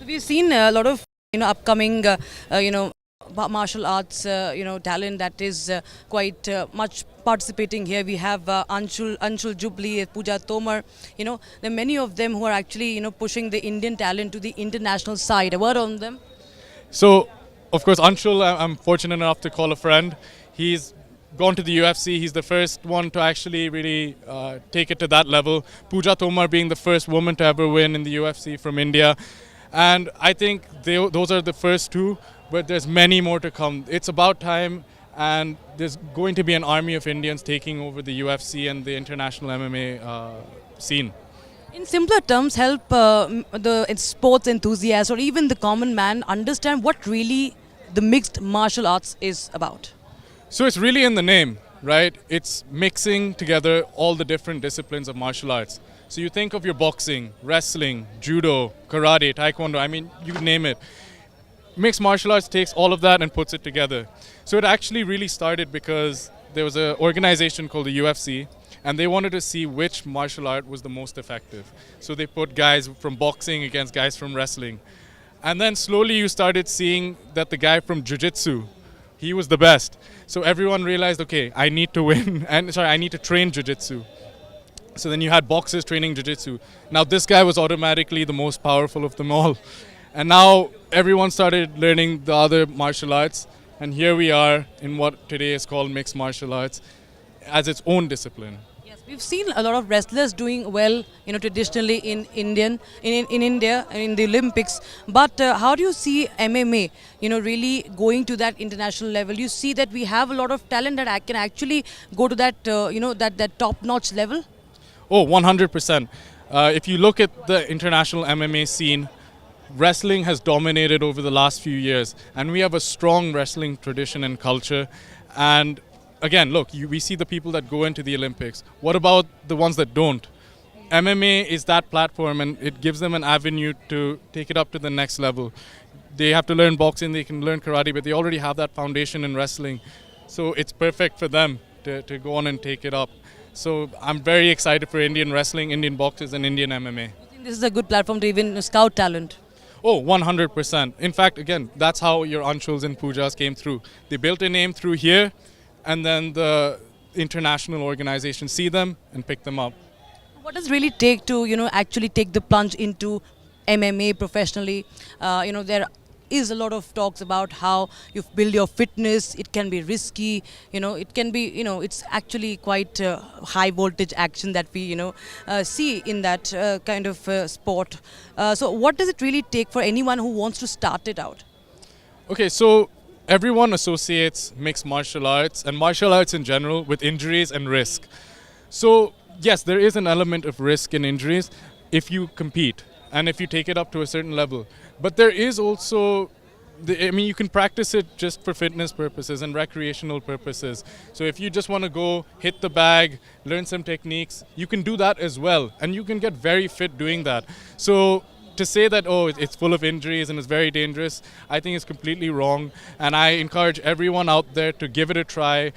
We've seen a lot of upcoming martial arts talent that is quite much participating here. We have Anshul Jubli, Puja Tomar. There are many of them who are actually pushing the Indian talent to the international side. A word on them. So, of course, Anshul, I'm fortunate enough to call a friend. He's gone to the UFC. He's the first one to actually really take it to that level. Puja Tomar being the first woman to ever win in the UFC from India. And I think those are the first two, but there's many more to come. It's about time, and there's going to be an army of Indians taking over the UFC and the international MMA scene. In simpler terms, help the sports enthusiast or even the common man understand what really the mixed martial arts is about. So it's really in the name, right? It's mixing together all the different disciplines of martial arts. So you think of your boxing, wrestling, judo, karate, taekwondo, I mean, you name it. Mixed martial arts takes all of that and puts it together. So it actually really started because there was an organization called the UFC, and they wanted to see which martial art was the most effective. So they put guys from boxing against guys from wrestling. And then slowly you started seeing that the guy from jiu-jitsu, he was the best. So everyone realized, okay, I need to win, I need to train jiu-jitsu. So then you had boxers training jiu-jitsu. Now this guy was automatically the most powerful of them all. And now everyone started learning the other martial arts. And here we are in what today is called mixed martial arts as its own discipline. Yes, we've seen a lot of wrestlers doing well, traditionally in India and in the Olympics. But how do you see MMA, really going to that international level? You see that we have a lot of talent that can actually go to that, that top-notch level? Oh, 100%. If you look at the international MMA scene, wrestling has dominated over the last few years, and we have a strong wrestling tradition and culture. And again, look, we see the people that go into the Olympics. What about the ones that don't? MMA is that platform, and it gives them an avenue to take it up to the next level. They have to learn boxing, they can learn karate, but they already have that foundation in wrestling. So it's perfect for them to go on and take it up. So I'm very excited for Indian wrestling, Indian boxers, and Indian MMA. I think this is a good platform to even scout talent. Oh, 100%. In fact, again, that's how your Anshuls and Poojas came through. They built a name through here, and then the international organizations see them and pick them up. What does it really take to, actually take the plunge into MMA professionally? There is a lot of talks about how you build your fitness. It can be risky. It can be, it's actually quite high voltage action that we, see in that kind of sport. So what does it really take for anyone who wants to start it out? Okay, so everyone associates mixed martial arts and martial arts in general with injuries and risk. So yes, there is an element of risk and injuries if you compete and if you take it up to a certain level. But there is also, you can practice it just for fitness purposes and recreational purposes. So if you just want to go hit the bag, learn some techniques, you can do that as well. And you can get very fit doing that. So to say that, oh, it's full of injuries and it's very dangerous, I think is completely wrong. And I encourage everyone out there to give it a try,